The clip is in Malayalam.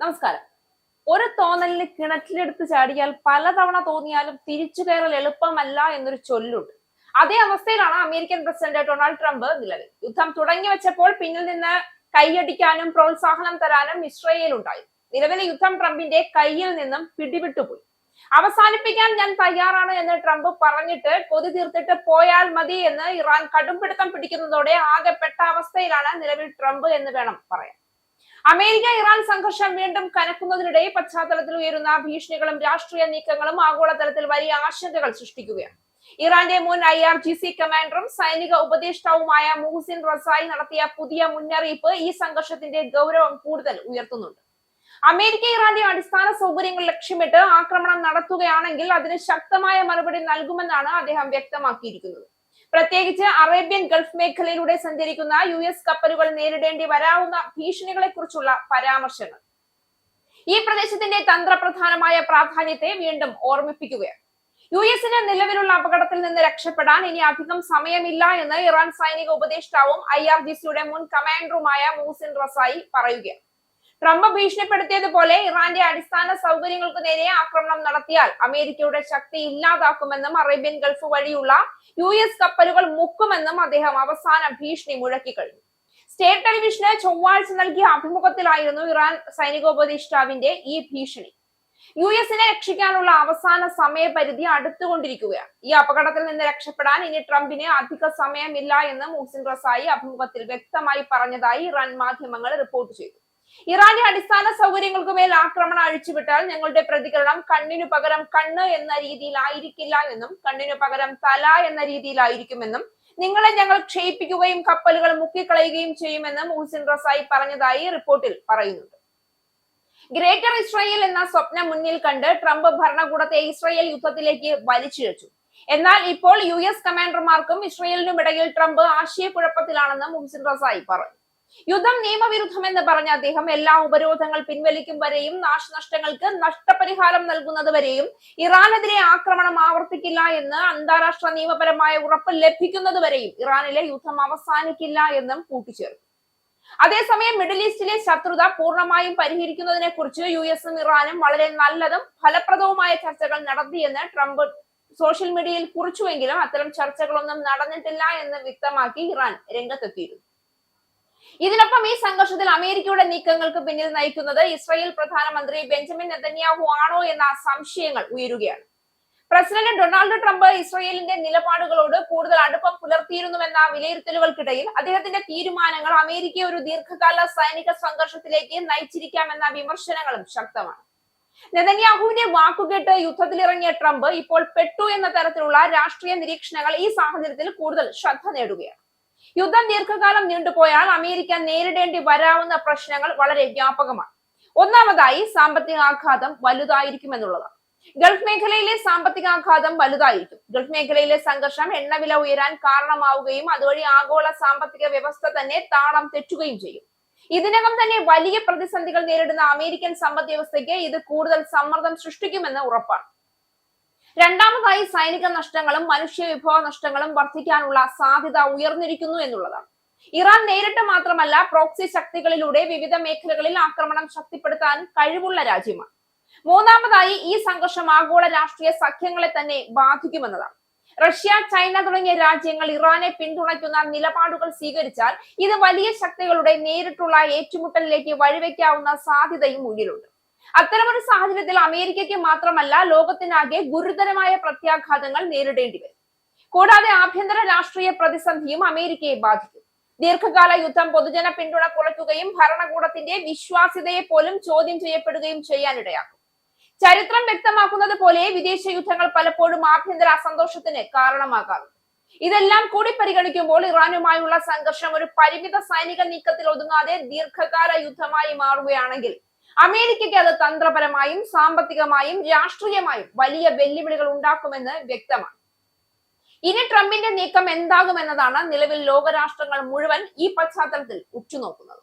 നമസ്കാരം. ഒരു തോന്നലിന് കിണറ്റിലെടുത്ത് ചാടിയാൽ പലതവണ തോന്നിയാലും തിരിച്ചു കയറൽ എളുപ്പമല്ല എന്നൊരു ചൊല്ലുണ്ട്. അതേ അവസ്ഥയിലാണ് അമേരിക്കൻ പ്രസിഡന്റ് ഡൊണാൾഡ് ട്രംപ് നിലവിൽ. യുദ്ധം തുടങ്ങി വെച്ചപ്പോൾ പിന്നിൽ നിന്ന് കൈയടിക്കാനും പ്രോത്സാഹനം തരാനും ഇസ്രയേൽ ഉണ്ടായി. നിലവിലെ യുദ്ധം ട്രംപിന്റെ കയ്യിൽ നിന്നും പിടിവിട്ടുപോയി. അവസാനിപ്പിക്കാൻ ഞാൻ തയ്യാറാണ് എന്ന് ട്രംപ് പറഞ്ഞിട്ട് കൊതി തീർത്തിട്ട് പോയാൽ മതി എന്ന് ഇറാൻ കടുംപിടുത്തം പിടിക്കുന്നതോടെ ആകെപ്പെട്ട അവസ്ഥയിലാണ് നിലവിൽ ട്രംപ് എന്ന് വേണം പറയാൻ. അമേരിക്ക ഇറാൻ സംഘർഷം വീണ്ടും കനക്കുന്നതിനിടെ പശ്ചാത്തലത്തിൽ ഉയരുന്ന ഭീഷണികളും രാഷ്ട്രീയ നീക്കങ്ങളും ആഗോളതലത്തിൽ വലിയ ആശങ്കകൾ സൃഷ്ടിക്കുകയാണ്. ഇറാന്റെ മുൻ IRGC കമാൻഡറും സൈനിക ഉപദേഷ്ടാവുമായ മുഹസിൻ റസായി നടത്തിയ പുതിയ മുന്നറിയിപ്പ് ഈ സംഘർഷത്തിന്റെ ഗൗരവം കൂടുതൽ ഉയർത്തുന്നുണ്ട്. അമേരിക്ക ഇറാന്റെ അടിസ്ഥാന സൗകര്യങ്ങൾ ലക്ഷ്യമിട്ട് ആക്രമണം നടത്തുകയാണെങ്കിൽ അതിന് ശക്തമായ മറുപടി നൽകുമെന്നാണ് അദ്ദേഹം വ്യക്തമാക്കിയിരിക്കുന്നത്. പ്രത്യേകിച്ച് അറേബ്യൻ ഗൾഫ് മേഖലയിലൂടെ സഞ്ചരിക്കുന്ന US കപ്പലുകൾ നേരിടേണ്ടി വരാവുന്ന ഭീഷണികളെ കുറിച്ചുള്ള പരാമർശങ്ങൾ ഈ പ്രദേശത്തിന്റെ തന്ത്രപ്രധാനമായ പ്രാധാന്യത്തെ വീണ്ടും ഓർമ്മിപ്പിക്കുകയാണ്. US-ന് നിലവിലുള്ള അപകടത്തിൽ നിന്ന് രക്ഷപ്പെടാൻ ഇനി അധികം സമയമില്ല എന്ന് ഇറാൻ സൈനിക ഉപദേഷ്ടാവും IRGC-യുടെ മുൻ കമാൻഡറുമായ മുഹസിൻ റസായി പറയുകയാണ്. ട്രംപ് ഭീഷണിപ്പെടുത്തിയതുപോലെ ഇറാന്റെ അടിസ്ഥാന സൗകര്യങ്ങൾക്ക് നേരെ ആക്രമണം നടത്തിയാൽ അമേരിക്കയുടെ ശക്തി ഇല്ലാതാക്കുമെന്നും അറേബ്യൻ ഗൾഫ് വഴിയുള്ള US കപ്പലുകൾ മുക്കുമെന്നും അദ്ദേഹം അവസാന ഭീഷണി മുഴക്കിക്കഴിഞ്ഞു. സ്റ്റേറ്റ് ടെലിവിഷന് ചൊവ്വാഴ്ച നൽകിയ അഭിമുഖത്തിലായിരുന്നു ഇറാൻ സൈനികോപദേഷ്ടാവിന്റെ ഈ ഭീഷണി. US-നെ രക്ഷിക്കാനുള്ള അവസാന സമയപരിധി അടുത്തുകൊണ്ടിരിക്കുകയാണ്. ഈ അപകടത്തിൽ നിന്ന് രക്ഷപ്പെടാൻ ഇനി ട്രംപിന് അധിക സമയമില്ല എന്ന് മുഹസിൻ റസായി അഭിമുഖത്തിൽ വ്യക്തമായി പറഞ്ഞതായി ഇറാൻ മാധ്യമങ്ങൾ റിപ്പോർട്ട് ചെയ്തു. ഇറാന്റെ അടിസ്ഥാന സൗകര്യങ്ങൾക്ക് മേൽ ആക്രമണം അഴിച്ചുവിട്ടാൽ ഞങ്ങളുടെ പ്രതികരണം കണ്ണിനു പകരം കണ്ണ് എന്ന രീതിയിലായിരിക്കില്ല എന്നും കണ്ണിനു പകരം തല എന്ന രീതിയിലായിരിക്കുമെന്നും നിങ്ങളെ ഞങ്ങൾ ക്ഷയിപ്പിക്കുകയും കപ്പലുകൾ മുക്കിക്കളയുകയും ചെയ്യുമെന്നും മുഹസിൻ റസായി പറഞ്ഞതായി റിപ്പോർട്ടിൽ പറയുന്നുണ്ട്. ഗ്രേറ്റർ ഇസ്രായേൽ എന്ന സ്വപ്നം മുന്നിൽ കണ്ട് ട്രംപ് ഭരണകൂടത്തെ ഇസ്രായേൽ യുദ്ധത്തിലേക്ക് വലിച്ചിഴച്ചു. എന്നാൽ ഇപ്പോൾ US കമാൻഡർമാർക്കും ഇസ്രായേലിനും ഇടയിൽ ട്രംപ് ആശയക്കുഴപ്പത്തിലാണെന്ന് മുഹസിൻ റസായി പറഞ്ഞു. യുദ്ധം നിയമവിരുദ്ധമെന്ന് പറഞ്ഞ അദ്ദേഹം എല്ലാ ഉപരോധങ്ങൾ പിൻവലിക്കും വരെയും നാശനഷ്ടങ്ങൾക്ക് നഷ്ടപരിഹാരം നൽകുന്നത് വരെയും ഇറാനെതിരെ ആക്രമണം ആവർത്തിക്കില്ല എന്ന് അന്താരാഷ്ട്ര നിയമപരമായ ഉറപ്പ് ലഭിക്കുന്നത് വരെയും ഇറാനിലെ യുദ്ധം അവസാനിക്കില്ല എന്നും കൂട്ടിച്ചേർത്തു. അതേസമയം മിഡിൽ ഈസ്റ്റിലെ ശത്രുത പൂർണ്ണമായും പരിഹരിക്കുന്നതിനെ കുറിച്ച് US-ഉം ഇറാനും വളരെ നല്ലതും ഫലപ്രദവുമായ ചർച്ചകൾ നടത്തിയെന്ന് ട്രംപ് സോഷ്യൽ മീഡിയയിൽ കുറിച്ചുവെങ്കിലും അത്തരം ചർച്ചകളൊന്നും നടന്നിട്ടില്ല എന്ന് വ്യക്തമാക്കി ഇറാൻ രംഗത്തെത്തിയിരുന്നു. ഇതിനൊപ്പം ഈ സംഘർഷത്തിൽ അമേരിക്കയുടെ നീക്കങ്ങൾക്ക് പിന്നിൽ നയിക്കുന്നത് ഇസ്രായേൽ പ്രധാനമന്ത്രി ബെഞ്ചമിൻ നെതന്യാഹു ആണോ എന്ന സംശയങ്ങൾ ഉയരുകയാണ്. പ്രസിഡന്റ് ഡൊണാൾഡ് ട്രംപ് ഇസ്രായേലിന്റെ നിലപാടുകളോട് കൂടുതൽ അടുപ്പം പുലർത്തിയിരുന്നുവെന്ന വിലയിരുത്തലുകൾക്കിടയിൽ അദ്ദേഹത്തിന്റെ തീരുമാനങ്ങൾ അമേരിക്കയെ ഒരു ദീർഘകാല സൈനിക സംഘർഷത്തിലേക്ക് നയിച്ചിരിക്കാമെന്ന വിമർശനങ്ങളും ശക്തമാണ്. നെതന്യാഹുവിന്റെ വാക്കുകേട്ട് യുദ്ധത്തിലിറങ്ങിയ ട്രംപ് ഇപ്പോൾ പെട്ടു എന്ന തരത്തിലുള്ള രാഷ്ട്രീയ നിരീക്ഷണങ്ങൾ ഈ സാഹചര്യത്തിൽ കൂടുതൽ ശ്രദ്ധ നേടുകയാണ്. യുദ്ധം ദീർഘകാലം നീണ്ടുപോയാൽ അമേരിക്ക നേരിടേണ്ടി വരാവുന്ന പ്രശ്നങ്ങൾ വളരെ വ്യാപകമാണ്. ഒന്നാമതായി സാമ്പത്തികാഘാതം വലുതായിരിക്കുമെന്നുള്ളതാണ്. ഗൾഫ് മേഖലയിലെ സാമ്പത്തികാഘാതം വലുതായിരിക്കും. ഗൾഫ് മേഖലയിലെ സംഘർഷം എണ്ണവില ഉയരാൻ കാരണമാവുകയും അതുവഴി ആഗോള സാമ്പത്തിക വ്യവസ്ഥ തന്നെ താളം തെറ്റുകയും ചെയ്യും. ഇതിനകം തന്നെ വലിയ പ്രതിസന്ധികൾ നേരിടുന്ന അമേരിക്കൻ സമ്പദ് വ്യവസ്ഥയ്ക്ക് ഇത് കൂടുതൽ സമ്മർദ്ദം സൃഷ്ടിക്കുമെന്ന് ഉറപ്പാണ്. രണ്ടാമതായി സൈനിക നഷ്ടങ്ങളും മനുഷ്യ വിഭവ നഷ്ടങ്ങളും വർദ്ധിക്കാനുള്ള സാധ്യത ഉയർന്നിരിക്കുന്നു എന്നുള്ളതാണ്. ഇറാൻ നേരിട്ട് മാത്രമല്ല പ്രോക്സി ശക്തികളിലൂടെ വിവിധ മേഖലകളിൽ ആക്രമണം ശക്തിപ്പെടുത്താൻ കഴിവുള്ള രാജ്യമാണ്. മൂന്നാമതായി ഈ സംഘർഷം ആഗോള രാഷ്ട്രീയ സഖ്യങ്ങളെ തന്നെ ബാധിക്കുമെന്നതാണ്. റഷ്യ, ചൈന തുടങ്ങിയ രാജ്യങ്ങൾ ഇറാനെ പിന്തുണയ്ക്കുന്ന നിലപാടുകൾ സ്വീകരിച്ചാൽ ഇത് വലിയ ശക്തികളുടെ നേരിട്ടുള്ള ഏറ്റുമുട്ടലിലേക്ക് വഴിവെക്കാവുന്ന സാധ്യതയും മുന്നിലുണ്ട്. അത്തരമൊരു സാഹചര്യത്തിൽ അമേരിക്കയ്ക്ക് മാത്രമല്ല ലോകത്തിനാകെ ഗുരുതരമായ പ്രത്യാഘാതങ്ങൾ നേരിടേണ്ടി വരും. കൂടാതെ ആഭ്യന്തര രാഷ്ട്രീയ പ്രതിസന്ധിയും അമേരിക്കയെ ബാധിക്കും. ദീർഘകാല യുദ്ധം പൊതുജന പിന്തുണ കുറയ്ക്കുകയും ഭരണകൂടത്തിന്റെ വിശ്വാസ്യതയെ പോലും ചോദ്യം ചെയ്യപ്പെടുകയും ചെയ്യാനിടയാക്കും. ചരിത്രം വ്യക്തമാക്കുന്നത് പോലെ വിദേശ യുദ്ധങ്ങൾ പലപ്പോഴും ആഭ്യന്തര അസന്തോഷത്തിന് കാരണമാകാറുണ്ട്. ഇതെല്ലാം കൂടി പരിഗണിക്കുമ്പോൾ ഇറാനുമായുള്ള സംഘർഷം ഒരു പരിമിത സൈനിക നീക്കത്തിൽ ഒതുങ്ങാതെ ദീർഘകാല യുദ്ധമായി മാറുകയാണെങ്കിൽ അമേരിക്കയ്ക്ക് അത് തന്ത്രപരമായും സാമ്പത്തികമായും രാഷ്ട്രീയമായും വലിയ വെല്ലുവിളികൾ ഉണ്ടാക്കുമെന്ന് വ്യക്തമാണ്. ഇനി ട്രംപിന്റെ നീക്കം എന്താകുമെന്നതാണ് നിലവിൽ ലോകരാഷ്ട്രങ്ങൾ മുഴുവൻ ഈ പശ്ചാത്തലത്തിൽ ഉറ്റുനോക്കുന്നത്.